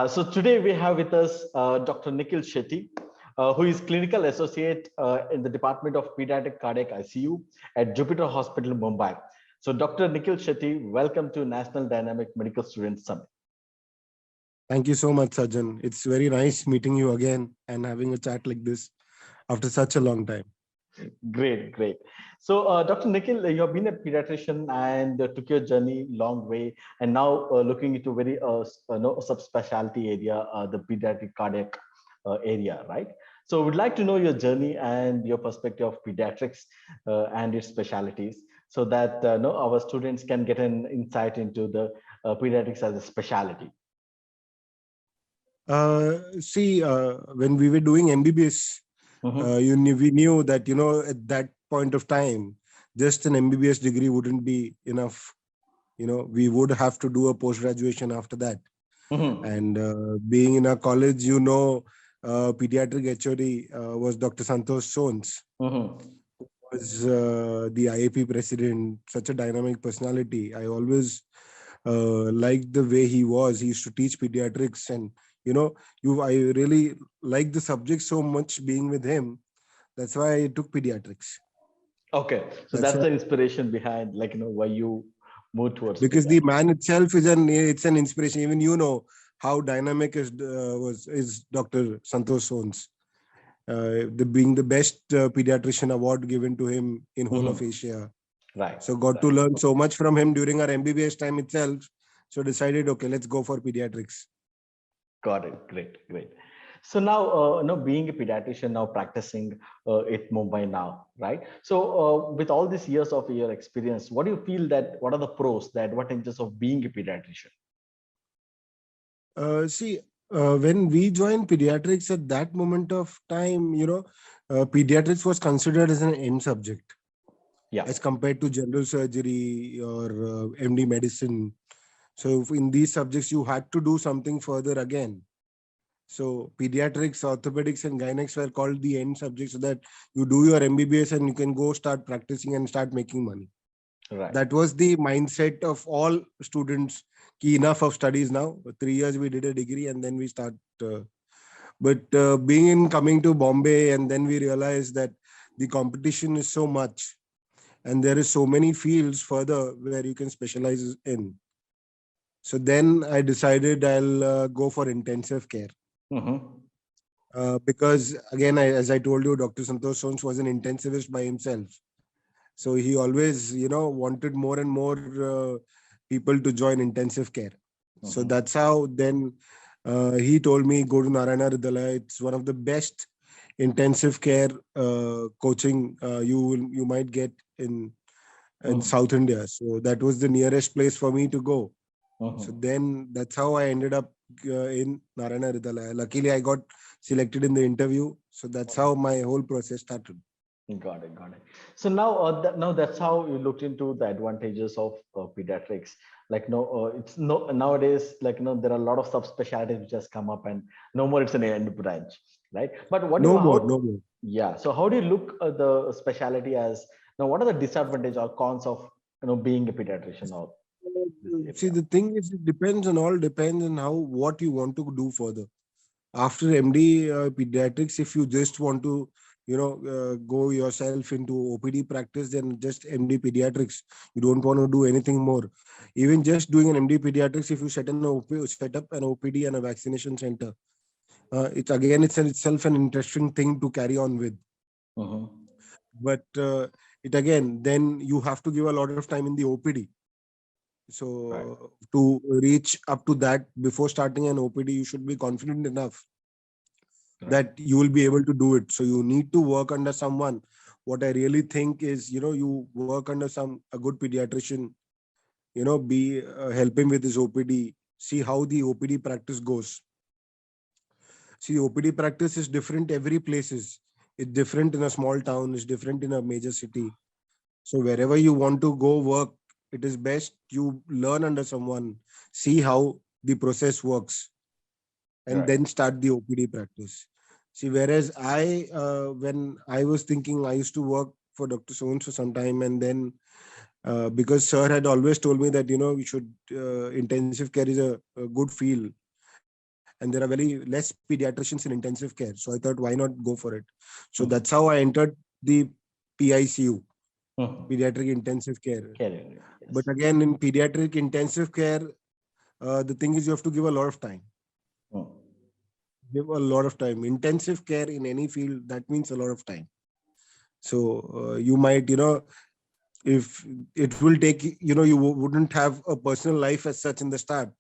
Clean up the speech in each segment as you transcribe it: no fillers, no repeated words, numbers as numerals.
So today we have with us Dr. Nikhil Shetty, who is clinical associate in the Department of Pediatric Cardiac ICU at Jupiter Hospital, Mumbai. So Dr. Nikhil Shetty, welcome to National Dynamic Medical Students Summit. Thank you so much, Sajjan. It's very nice meeting you again and having a chat like this after such a long time. Great, great. So, Dr. Nikhil, you have been a pediatrician and took your journey long way, and now looking into very subspecialty area, the pediatric cardiac area, right? So, we'd like to know your journey and your perspective of pediatrics and its specialties, so that our students can get an insight into the pediatrics as a specialty. When we were doing MBBS, Mm-hmm. we knew that, at that point of time, just an MBBS degree wouldn't be enough. We would have to do a post-graduation after that. Mm-hmm. And being in a college, pediatric HOD was Dr. Santosh Sons, Mm-hmm. was the IAP president, such a dynamic personality. I always liked the way he was. He used to teach pediatrics, and I really like the subject so much being with him. That's why I took pediatrics. Okay, so That's that's why, the inspiration behind, why you move towards because the pediatrics. man itself it's an inspiration. Even how dynamic is Dr. Santosh Sons. Being the best pediatrician award given to him in whole of Mm-hmm. Asia. Right, So got to right. learn so much from him during our MBBS time itself. So decided, okay, let's go for pediatrics. Got it. Great, great. So now, being a pediatrician, now practicing at Mumbai now, right? So with all these years of your experience, what do you feel what are the pros, the advantages of being a pediatrician? When we joined pediatrics at that moment of time, pediatrics was considered as an end subject Yeah. as compared to general surgery or MD medicine. So in these subjects, you had to do something further again. So pediatrics, orthopedics, and gynecs were called the end subjects, so that you do your MBBS and you can go start practicing and start making money. Right. That was the mindset of all students. Key enough of studies now. 3 years we did a degree and then we start. But coming to Bombay, and then we realized that the competition is so much, and there is so many fields further where you can specialize in. So then I decided I'll go for intensive care. Mm-hmm. Because again, as I told you, Dr. Santosh Sons was an intensivist by himself. So he always, wanted more and more people to join intensive care. So Mm-hmm. that's how then he told me, go to Narayana Hridayalaya. It's one of the best intensive care coaching you might get in Mm-hmm. South India. So that was the nearest place for me to go. So Mm-hmm. then that's how I ended up in Narayana Hridayalaya. Luckily, I got selected in the interview. So that's how my whole process started. Got it, got it. So now, now that's how you looked into the advantages of pediatrics. It's no nowadays, there are a lot of subspecialties which has come up, and no more it's an end branch, right? But what do you No more, how? no more. Yeah. So how do you look at the specialty as now? What are the disadvantages or cons of being a pediatrician or this See, area? the thing is, it depends on what you want to do further. After MD pediatrics, if you just want to, go yourself into OPD practice, then just MD pediatrics. You don't want to do anything more. Even just doing an MD pediatrics, if you set up an OPD and a vaccination center, it's itself an interesting thing to carry on with. Mm-hmm. But it again, then you have to give a lot of time in the OPD. Right. So to reach up to that before starting an OPD, you should be confident enough Right. that you will be able to do it. So you need to work under someone. What I really think is, you work under a good pediatrician, be help him with his OPD, see how the OPD practice goes. See, OPD practice is different every places. It's different in a small town, it's different in a major city. So wherever you want to go work, it is best you learn under someone, see how the process works, and Right. then start the OPD practice. See, whereas when I was thinking, I used to work for Dr. Sohns for some time, and then because sir had always told me that, we should, intensive care is a good field. and there are very less pediatricians in intensive care. So I thought, why not go for it? So Mhm. that's how I entered the PICU, Mhm. pediatric intensive care. Career, But yes. again, in pediatric intensive care, the thing is you have to give a lot of time. Mm. Give a lot of time. Intensive care in any field, that means a lot of time. So you might, if it will take, you wouldn't have a personal life as such in the start.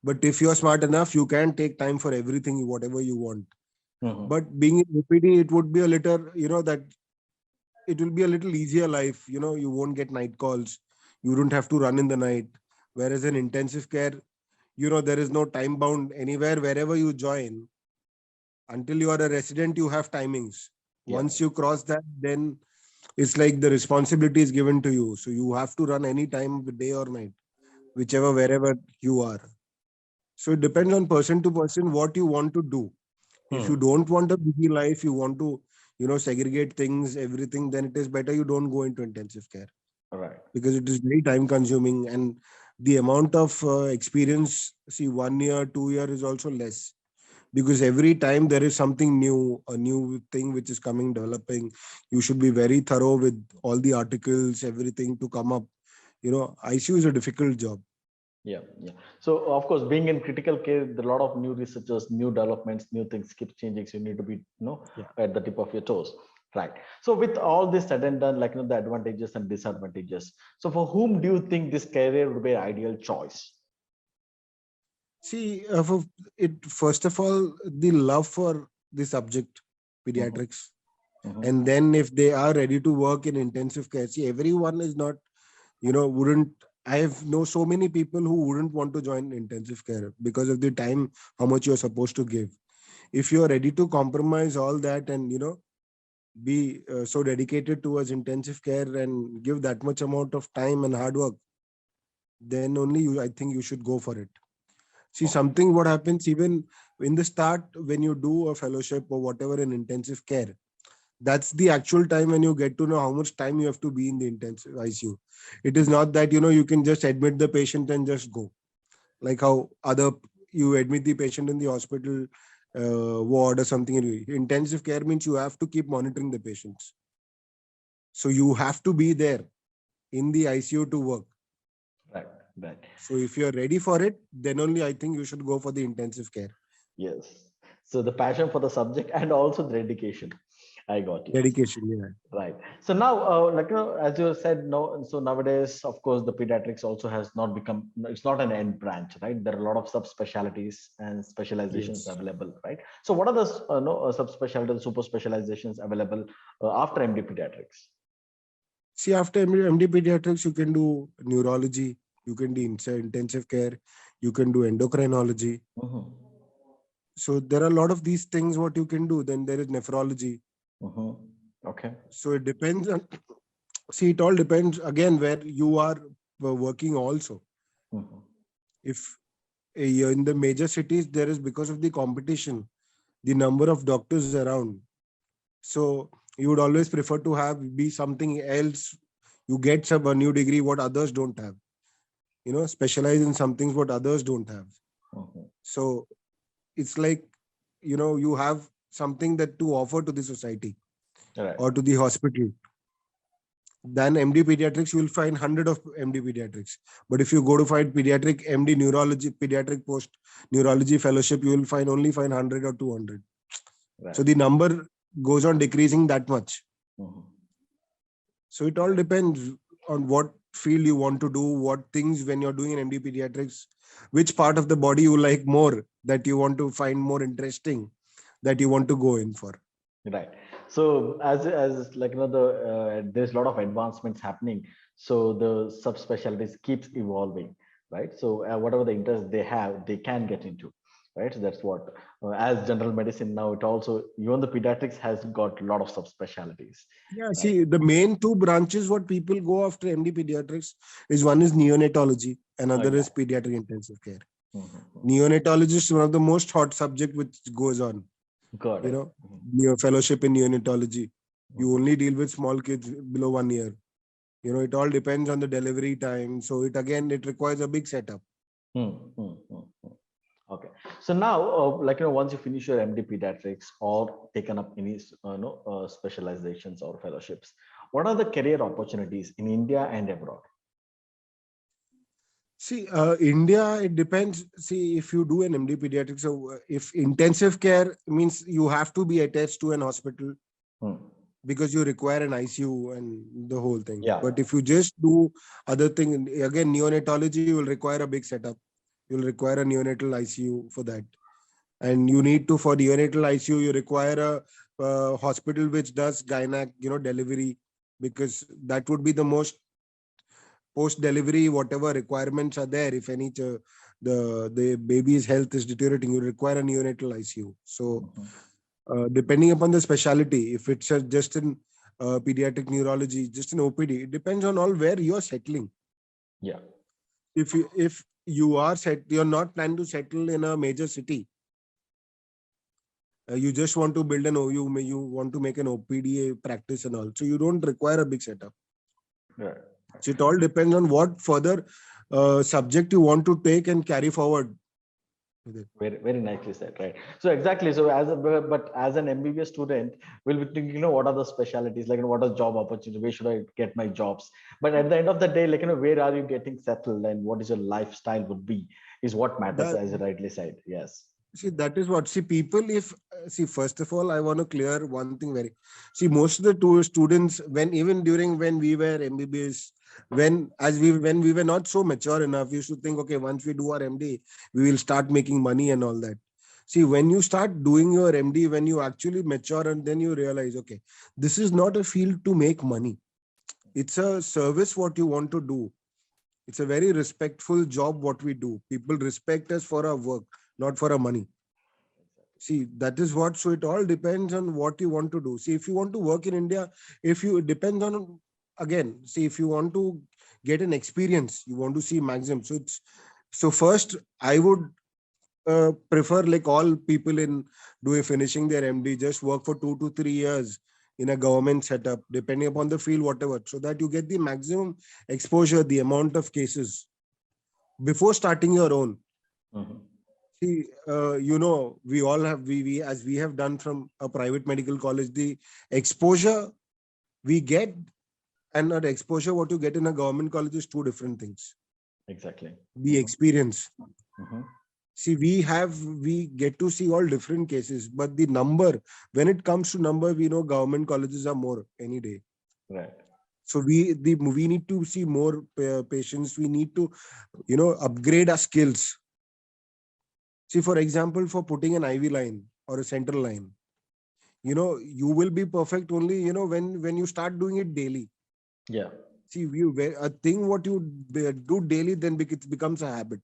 But if you're smart enough, you can take time for everything, whatever you want. Mhm. But being in OPD, it would be a little, that it will be a little easier life. You won't get night calls. You don't have to run in the night. Whereas in intensive care, there is no time bound anywhere. Wherever you join, until you are a resident, you have timings. Yeah. Once you cross that, then it's like the responsibility is given to you. So you have to run any time of the day or night, whichever, wherever you are. So it depends on person to person what you want to do. If you Hmm. don't want a busy life, you want to, segregate things, everything, then it is better you don't go into intensive care, Right. because it is very time consuming, and the amount of experience, see, 1 year, 2 year is also less, because every time there is something new, a new thing which is coming, developing. You should be very thorough with all the articles, everything to come up. ICU is a difficult job. Yeah, yeah. So of course, being in critical care, there are a lot of new researchers, new developments, new things keep changing. So you need to be, Yeah. at the tip of your toes. Right. So with all this said and done, like the advantages and disadvantages. So for whom do you think this career would be an ideal choice? See, for it, first of all, the love for the subject, Mhm, pediatrics. mhm. And then if they are ready to work in intensive care, see, everyone is not, wouldn't, I have know so many people who wouldn't want to join intensive care because of the time, how much you're supposed to give. If you're ready to compromise all that and, be so dedicated towards intensive care and give that much amount of time and hard work, then only I think you should go for it. See, Okay. something what happens even in the start when you do a fellowship or whatever in intensive care, that's the actual time when you get to know how much time you have to be in the intensive ICU. It is not that, you can just admit the patient and just go. Like how other, you admit the patient in the hospital ward or something. Intensive care means you have to keep monitoring the patients. So you have to be there in the ICU to work. Right. Right. So if you're ready for it, then only I think you should go for the intensive care. Yes. So the passion for the subject and also the dedication. I got you. Dedication, yeah. Right. So now, as you said, no. So nowadays, of course, the pediatrics also has not become. It's not an end branch, right? There are a lot of subspecialties and specializations Yes. available, right? So what are the subspecialties, super specializations available after MD pediatrics? See, after MD pediatrics, you can do neurology, you can do intensive care, you can do endocrinology. Mm-hmm. So there are a lot of these things what you can do. Then there is nephrology. Mm-hmm. Okay. So it depends on, see, it all depends again where you are working also. Mm-hmm. If you're in the major cities, there is, because of the competition, the number of doctors around. So you would always prefer to have be something else. You get some a new degree what others don't have. Specialize in some things what others don't have. Mm-hmm. So it's like, you have something that to offer to the society All right. or to the hospital. Then MD pediatrics, you will find 100 of MD pediatrics. But if you go to find pediatric MD neurology, pediatric post neurology fellowship, you will find 100 or 200. Right. So the number goes on decreasing that much. Mm-hmm. So it all depends on what field you want to do, what things when you're doing an MD pediatrics, which part of the body you like more, that you want to find more interesting, that you want to go in for. Right. So as like the there's a lot of advancements happening. So the subspecialties keeps evolving, right? So whatever the interest they have, they can get into, right? So that's what as general medicine now it also even the pediatrics has got a lot of subspecialties, Yeah, right? see, the main two branches what people go after MD pediatrics is, one is neonatology, Oh another yeah. is pediatric intensive care. Mhm. Neonatology is one of the most hot subject which goes on. Got You it. know, fellowship in neonatology. You Mhm. only deal with small kids below 1 year. It all depends on the delivery time. So it requires a big setup. Mhm. Mhm. Okay. So now, once you finish your MD pediatrics or taken up any, specializations or fellowships, what are the career opportunities in India and abroad? See, India, it depends. See, if you do an MD pediatrics, so if intensive care means you have to be attached to an hospital Hmm. because you require an ICU and the whole thing. Yeah. But if you just do other thing, again, neonatology, you will require a big setup. You'll require a neonatal ICU for that. And you need to, for neonatal ICU, you require a hospital which does gynac, delivery, because that would be the most post delivery, whatever requirements are there. If any, the baby's health is deteriorating, you require a neonatal ICU. So, depending upon the specialty, if it's just in pediatric neurology, just in OPD, it depends on all where you're settling. Yeah. If you are you're not planning to settle in a major city. You just want to build you want to make an OPD practice and all. So you don't require a big setup. Right. So it all depends on what further subject you want to take and carry forward with it. Very, very nicely said, right? So exactly. So but as an MBBS student, we'll be thinking, what are the specialties? What are job opportunities? Where should I get my jobs? But at the end of the day, where are you getting settled and what is your lifestyle would be is what matters, as you rightly said. Yes. See, that is what, people, first of all, I want to clear one thing most of the two students, when we were MBBS, when we were not so mature enough, we used to think, okay, once we do our MD, we will start making money and all that. See, when you start doing your MD, when you actually mature, and then you realize, okay, this is not a field to make money. It's a service what you want to do. It's a very respectful job what we do. People respect us for our work, not for our money. See, that is what, so it all depends on what you want to do. See, if you want to work in India, it depends on, again, see, if you want to get an experience, you want to see maximum. So first, I would prefer, like all people in finishing their MD, just work for 2 to 3 years in a government setup, depending upon the field, whatever, so that you get the maximum exposure, the amount of cases before starting your own. See, we all have, as we have done from a private medical college, the exposure we get and the exposure what you get in a government college is two different things. Exactly. The experience. See, we get to see all different cases, but the number, when it comes to number, we know government colleges are more any day. Right. So we need to see more patients. We need to, upgrade our skills. See, for example, for putting an IV line or a central line, you will be perfect only, when you start doing it daily. Yeah. See, a thing what you do daily, then it becomes a habit.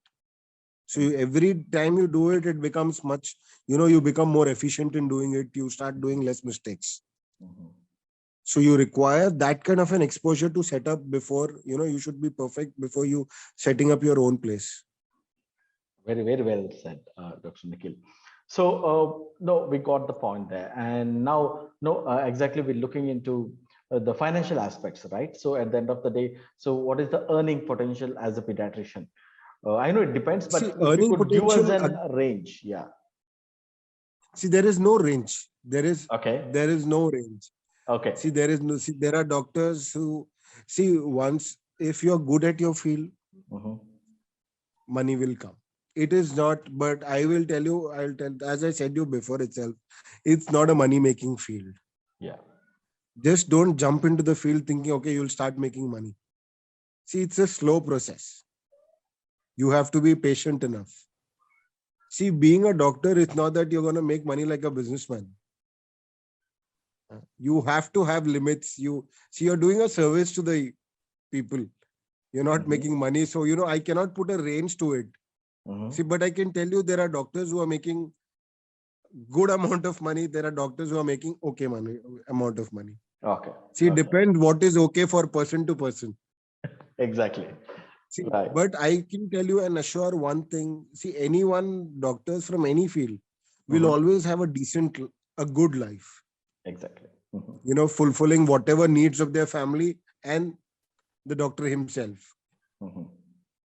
So every time you do it, it becomes much, you become more efficient in doing it. You start doing less mistakes. So you require that kind of an exposure to set up before, you should be perfect before you setting up your own place. Very, very well said, Dr. Nikhil. So, no, we got the point there. And now, exactly, we're looking into the financial aspects, right? So at the end of the day, so what is the earning potential as a pediatrician? I know it depends, but See, if you could give us a range, yeah. See, there is no range. There is no range. Okay. See, there are doctors who, once, if you're good at your field, money will come. It is not, but as I said you before itself, it's not a money-making field. Yeah. Just don't jump into the field thinking, okay, you'll start making money. See, it's a slow process. You have to be patient enough. See, being a doctor, it's not that you're going to make money like a businessman. You have to have limits. You're doing a service to the people. You're not making money. So, I cannot put a range to it. See, but I can tell you there are doctors who are making good amount of money. There are doctors who are making okay amount of money. Okay. See, it depends what is okay for person to person. Exactly. See, right. But I can tell you and assure one thing. See, doctors from any field will always have a good life. Exactly. Fulfilling whatever needs of their family and the doctor himself.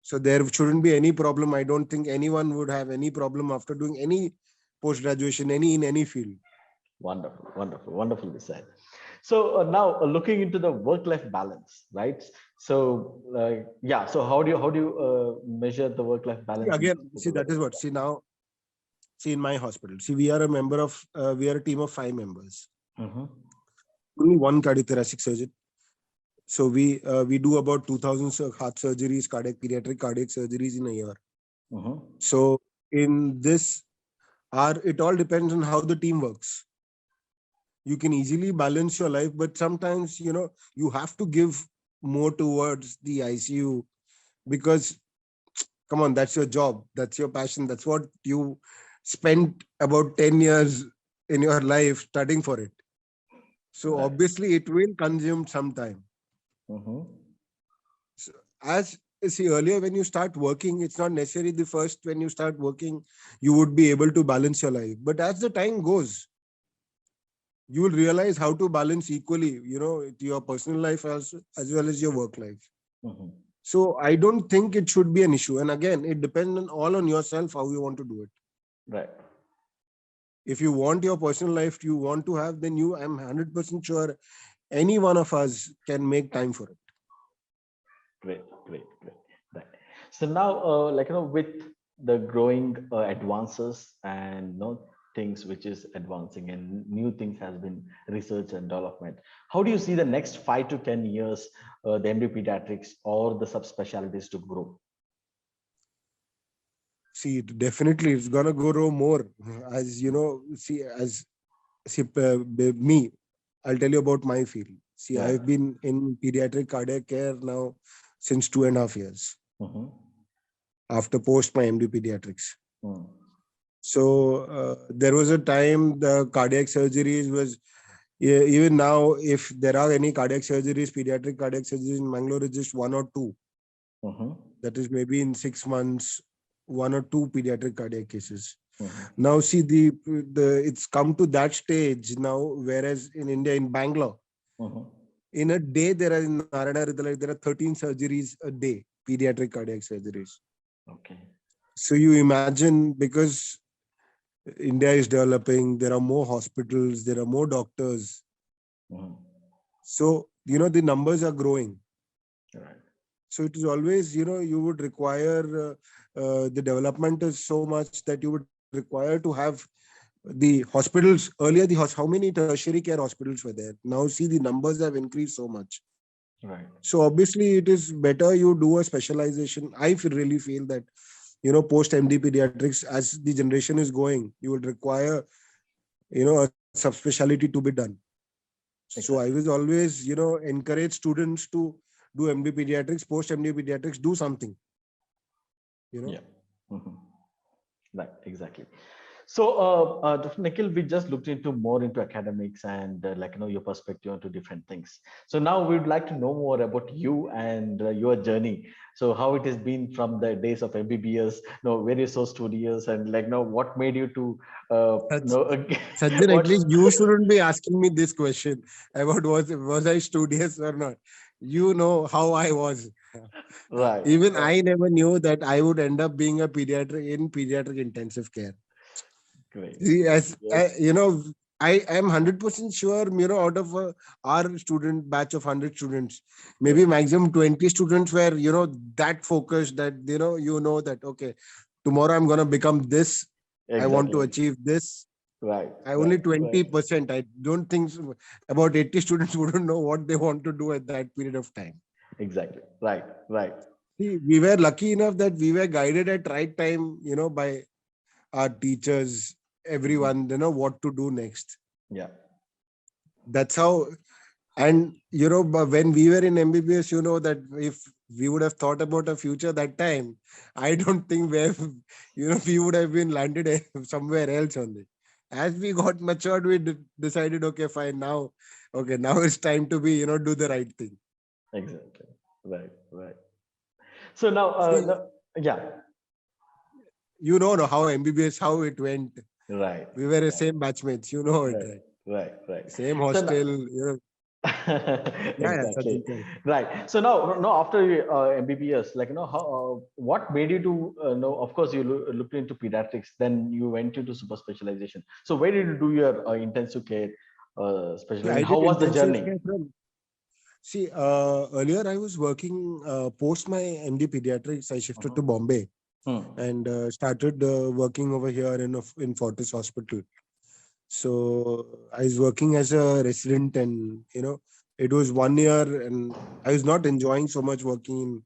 So there shouldn't be any problem. I don't think anyone would have any problem after doing any post-graduation, in any field. Wonderful, wonderful, wonderfully said. So now looking into the work-life balance, right? So yeah, so how do you measure the work-life See, balance in again, see, that is what, see now, see in my hospital, see, we are a team of 5 members. Mm-hmm. Only one cardiothoracic surgeon. So we do about 2,000 heart surgeries, pediatric cardiac surgeries in a year. Mm-hmm. So in this, it all depends on how the team works. You can easily balance your life, but sometimes, you have to give more towards the ICU because, come on, that's your job. That's your passion. That's what you spent about 10 years in your life studying for it. So Right. obviously it will consume some time. Mm-hmm. So as see earlier, when you start working, it's not necessarily the first when you start working, you would be able to balance your life. But as the time goes, you will realize how to balance equally, your personal life as well as your work life. Mm-hmm. So I don't think it should be an issue. And again, it depends all on yourself how you want to do it. Right. If you want your personal life you want to have, then I'm 100% sure any one of us can make time for it. Great, great, great. Right. So now, with the growing advances and things which is advancing and new things has been research and development. How do you see the next 5 to 10 years, the MD pediatrics or the subspecialties to grow? See, definitely it's gonna grow more. As you know, me, I'll tell you about my field. See, Yeah. I've been in pediatric cardiac care now since 2.5 years Mm-hmm. after post my MD pediatrics. Mm. So there was a time the cardiac surgeries was, even now, if there are any cardiac surgeries, pediatric cardiac surgeries in Mangalore, is just one or two. Mm-hmm. That is maybe in 6 months, one or two pediatric cardiac cases. Mm-hmm. Now see the it's come to that stage now, whereas in India, in Bangalore, Mm-hmm. in a day there are in Narayana Hridayalaya, there are 13 surgeries a day, pediatric cardiac surgeries. Okay. So you imagine, because India is developing, there are more hospitals, there are more doctors. Mm-hmm. So, the numbers are growing. Right. So it is always, you would require, the development is so much that you would require to have the hospitals. Earlier, how many tertiary care hospitals were there? Now, see, the numbers have increased so much. Right. So obviously, it is better you do a specialization. Really feel that, post MD pediatrics, as the generation is going, you would require, a subspecialty to be done. So I Exactly. was always, encourage students to do MD pediatrics, post MD pediatrics, do something, Yeah. Mm-hmm. Right. Exactly. So, Dr. Nikhil, we just looked into more into academics and your perspective onto different things. So now we'd like to know more about you and your journey. So how it has been from the days of MBBS, various so studios, and what made you to Sajjan, at what least you shouldn't be asking me this question about was I studious or not. You know how I was. right, Even I never knew that I would end up being a pediatric intensive care. great, See, as yes, I am 100% sure, out of our student batch of 100 students, maybe yes, maximum 20 students were, that focused that, that, okay, tomorrow I'm going to become this. I want to exactly, achieve this. right, I only right, right, 20%. I don't think about 80 students wouldn't know what they want to do at that period of time. exactly, right, right, See, we were lucky enough that we were guided at right time, by our teachers, Mhm. everyone, what to do next. Yeah, That's how. And, but when we were in MBBS, that if we would have thought about a future that time, I don't think we would have been landed somewhere else only. As we got matured, we decided, okay, fine, now it's time to be, do the right thing. exactly, right, right. So now, See, yeah, how MBBS, how it went. right, We were the right, same batchmates, it, right, right? right, right. Same So now, hostel, Yeah, yeah, Exactly. Sachin, correct. Right. So now after MBBS, like, how, what made you to of course you looked into pediatrics, then you went into super specialization. So where did you do your intensive care See, specialization? I How did was the intensive journey? care from. See, earlier I was working post my MD pediatrics. I shifted to Mhm. Bombay Hmm. and started working over here in Fortis Hospital. So I was working as a resident, and it was 1 year, and I was not enjoying so much working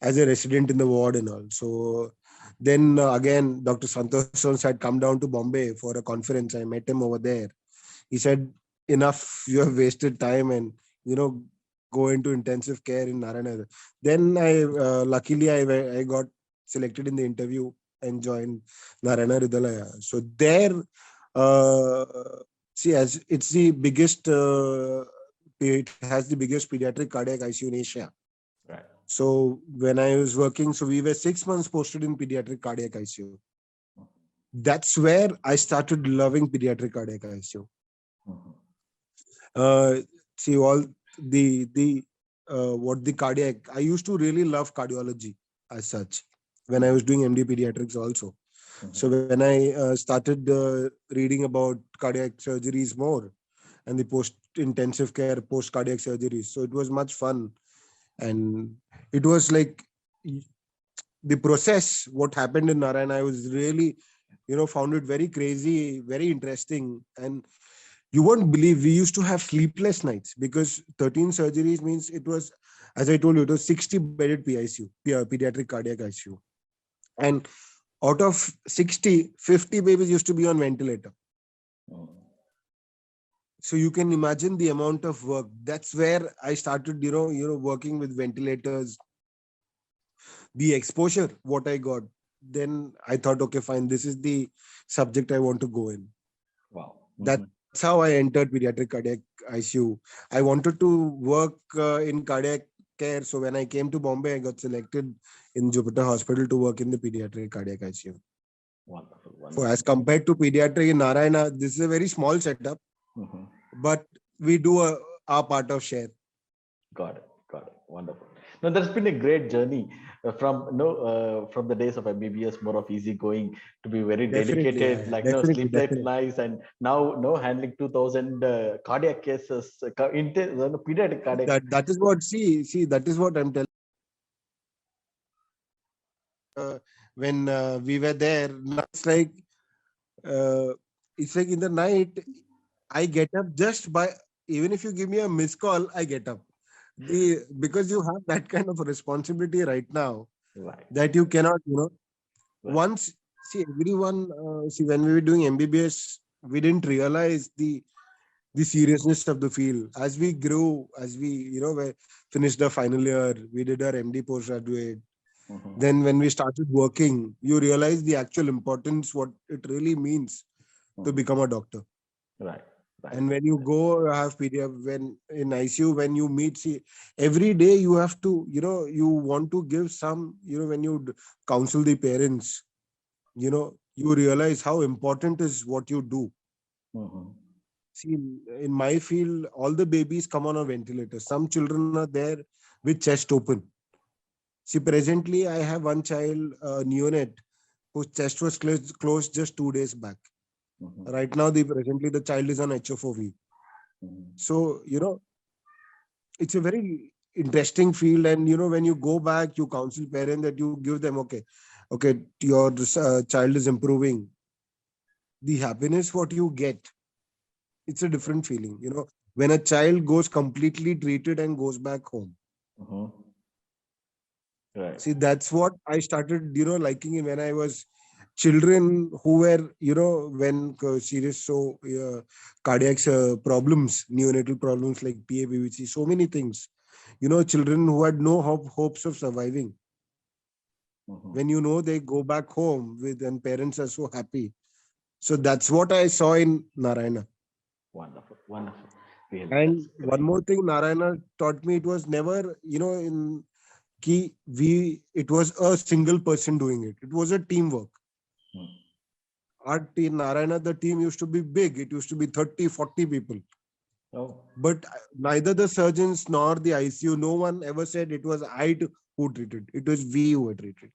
as a resident in the ward and all. So then again, Dr. Santosh Sons had come down to Bombay for a conference. I met him over there. He said, "Enough, you have wasted time, and you know, go into intensive care in Narayana." Then luckily, I got selected in the interview and joined Narayana Ridalaya. So there, uh, see, as it's the biggest, it has the biggest pediatric cardiac ICU in Asia. Right. So when I was working, so we were 6 months posted in pediatric cardiac ICU. That's where I started loving pediatric cardiac ICU. Mhm. Uh, See, all the what the cardiac. I used to really love cardiology as such when I was doing MD pediatrics also. So Mhm. when I started reading about cardiac surgeries more and the post intensive care, post cardiac surgeries, so it was much fun, and it was like the process what happened in Narayana. I was really found it very crazy, very interesting, and you won't believe we used to have sleepless nights because 13 surgeries means it was, as I told you, it was 60 bedded PICU, pediatric cardiac ICU, and out of 60, 50 babies used to be on ventilator. Mhm. So you can imagine the amount of work. That's where I started working with ventilators, the exposure what I got. Then I thought, okay, fine, this is the subject I want to go in. Wow. Mhm. That's how I entered pediatric cardiac ICU. I wanted to work in cardiac care. So when I came to Bombay, I got selected in Jupiter Hospital to work in the pediatric cardiac ICU. Wonderful. So as Wonderful. compared to pediatric in Narayana, this is a very small setup, Mhm. but we do our part of share. Got it. Got it. Wonderful. Now, there's been a great journey from from the days of MBBS, more of easy going, to be very Definitely, yeah, dedicated, yeah, like definitely, sleepless definitely. nights, and now handling 2,000 cardiac cases, pediatric cardiac. That is what, see that is what I'm telling. When we were there, now uh, it's like in the night I get up just by, even if you give me a missed call, I get up. Because you have that kind of a responsibility right now Right. that you cannot, Right. once, see, everyone, see, when we were doing MBBS, we didn't realize the seriousness of the field. As we grew, as we finished the final year, we did our MD postgraduate. Mhm. Then when we started working, you realize the actual importance, what it really means to Mhm. become a doctor. Right. Right. And when you go have PDF, when in ICU, when you meet, see, every day you have to, you want to give some, when you counsel the parents, you realize how important is what you do. Mhm. See, in my field, all the babies come on a ventilator. Some children are there with chest open. See, presently, I have one child, neonate, whose chest was closed just 2 days back. Mhm. Right now, presently the child is on HFOV. Mhm. So, it's a very interesting field. And, when you go back, you counsel parents that you give them, okay, your child is improving. The happiness what you get, it's a different feeling, when a child goes completely treated and goes back home. Mhm. Right. See, that's what I started, liking it when I was children who were, when serious, so cardiac problems, neonatal problems like PABVC, so many things, children who had no hopes of surviving. Mhm. When they go back home with, and parents are so happy. So that's what I saw in Narayana. Wonderful. Wonderful. Really, And that's one great. more thing Narayana taught me, it was never, in key, it was a single person doing it. It was a teamwork. Mm. Our team, Narayana, the team used to be big. It used to be 30, 40 people. Oh, But neither the surgeons nor the ICU, no one ever said it was who treated. It was we who were treated.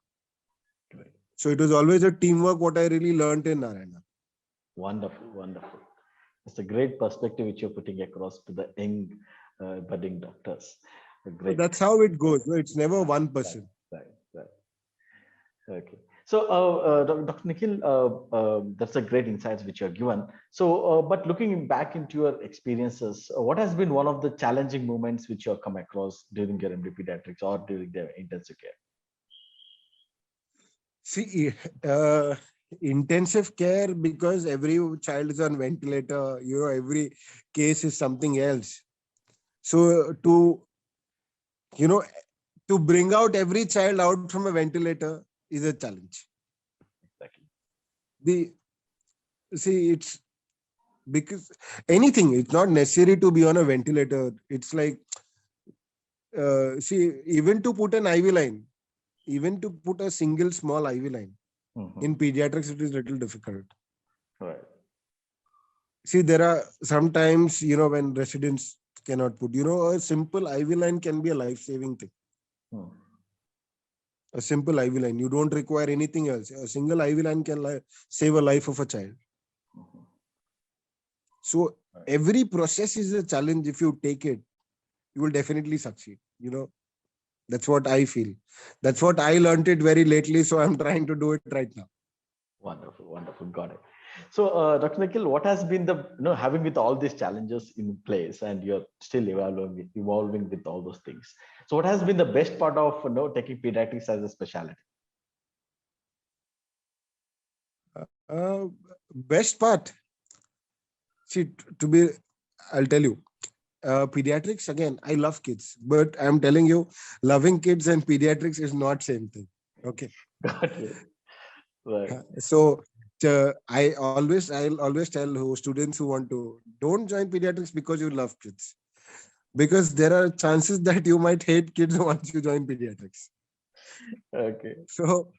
great. So it was always a teamwork, what I really learned in Narayana. Wonderful, wonderful. It's a great perspective which you're putting across to the young budding doctors. So Great. that's how it goes. No, it's never one Right, person. right, right. Okay. So, Dr. Nikhil, that's a great insights which you're given. So, but looking back into your experiences, what has been one of the challenging moments which you have come across during your MD pediatrics or during the intensive care? See, intensive care, because every child is on ventilator, every case is something else. So you know, to bring out every child out from a ventilator is a challenge. Exactly. The See, it's because anything, it's not necessary to be on a ventilator. It's like, see, even to put an IV line, even to put a single small IV line Mhm. in pediatrics, it is little difficult. Right. See, there are sometimes, when residents cannot put, a simple IV line can be a life-saving thing. Hmm. A simple IV line. You don't require anything else. A single IV line can save a life of a child. Mhm. So Right. every process is a challenge. If you take it, you will definitely succeed. That's what I feel. That's what I learned it very lately. So I'm trying to do it right now. Wonderful, wonderful. Got it. So, Dr. Nikhil, what has been the, having with all these challenges in place and you're still evolving with all those things. So, what has been the best part of, taking pediatrics as a specialty? Uh, Best part. See, to be, I'll tell you, pediatrics, again, I love kids, but I'm telling you, loving kids and pediatrics is not same thing. Okay. Got it. Right. So I'll always tell students who want to, don't join pediatrics because you love kids, because there are chances that you might hate kids once you join pediatrics. Okay. So,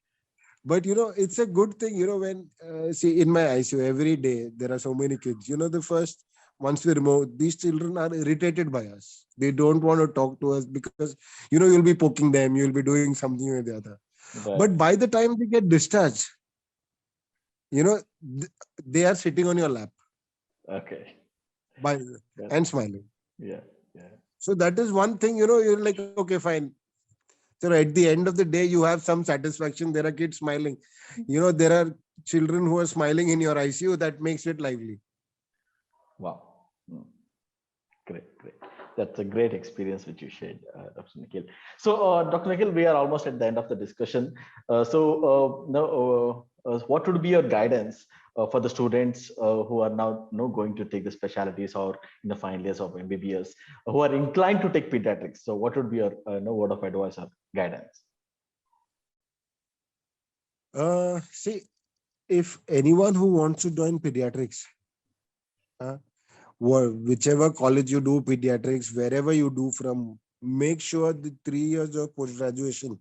but it's a good thing, when see, in my ICU every day there are so many kids. The first, once we remove, these children are irritated by us. They don't want to talk to us because you'll be poking them, you'll be doing something or the other. Right. But by the time they get discharged, you know th- they are sitting on your lap Okay. by Yeah. and smiling. Yeah. Yeah. So that is one thing, you're like, okay, fine. So at the end of the day, you have some satisfaction. There are kids smiling. There are children who are smiling in your ICU. That makes it lively. Wow. Hmm. Great, great. That's a great experience which you shared, Dr. Nikhil. So, Dr. Nikhil, we are almost at the end of the discussion. What would be your guidance for the students who are now going to take the specialties or in the final years of MBBS, who are inclined to take pediatrics? So, what would be your word of advice or guidance? See, if anyone who wants to join pediatrics, uh, whichever college you do pediatrics, wherever you do from, make sure the 3 years of post graduation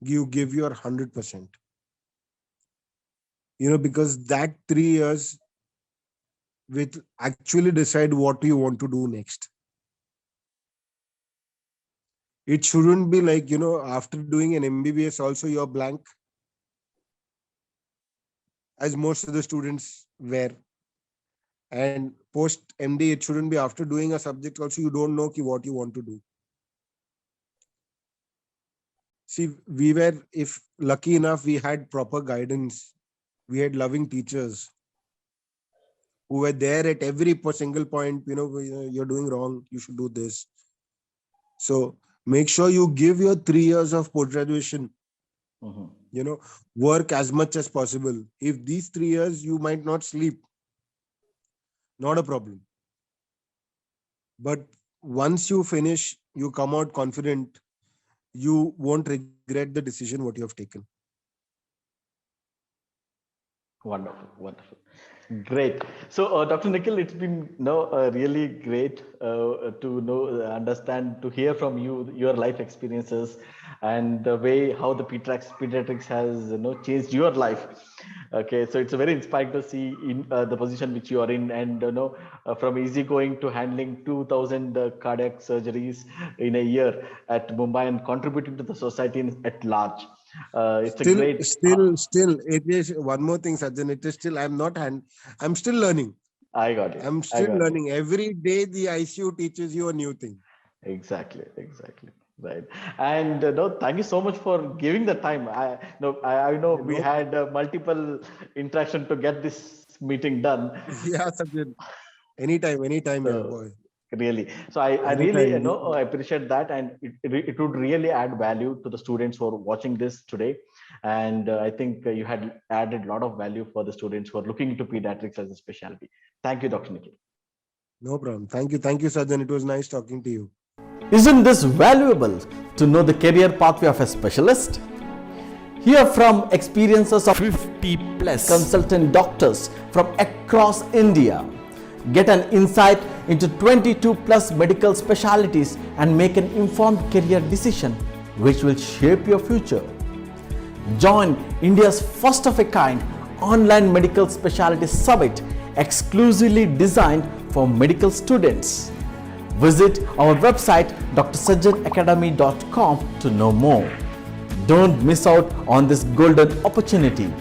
you give your 100%. Because that 3 years will actually decide what you want to do next. It shouldn't be like, after doing an MBBS also you're blank, as most of the students were. And post MD, it shouldn't be after doing a subject also you don't know what you want to do. See, we were, if lucky enough, we had proper guidance. We had loving teachers who were there at every single point. You're doing wrong. You should do this. So make sure you give your 3 years of post graduation, Mhm. work as much as possible. If these 3 years you might not sleep, not a problem. But once you finish, you come out confident, you won't regret the decision what you have taken. Wonderful, wonderful. Great. So, Dr. Nikhil, it's been really great to understand, to hear from you your life experiences and the way how the pediatrics has changed your life. Okay, so it's very inspiring to see in the position which you are in, and from easygoing to handling 2,000 cardiac surgeries in a year at Mumbai and contributing to the society at large. It's a great. Still, it is one more thing, Sajjan. It is still, I'm still learning. I got it. I'm still learning. Every day the ICU teaches you a new thing. Exactly. Right. And no, thank you so much for giving the time. I know we had multiple interaction to get this meeting done. Yeah, Sajjan. Anytime, yeah, boy. Really. So I really appreciate that, and it would really add value to the students who are watching this today. And I think you had added a lot of value for the students who are looking into pediatrics as a specialty. Thank you, Dr. Nikhil. No problem. Thank you, Sajjan. It was nice talking to you. Isn't this valuable to know the career pathway of a specialist? Hear from experiences of 50 plus consultant doctors from across India. Get an insight into 22 plus medical specialties and make an informed career decision which will shape your future. Join India's first of a kind online medical specialty summit exclusively designed for medical students. Visit our website drsajjanacademy.com to know more. Don't miss out on this golden opportunity.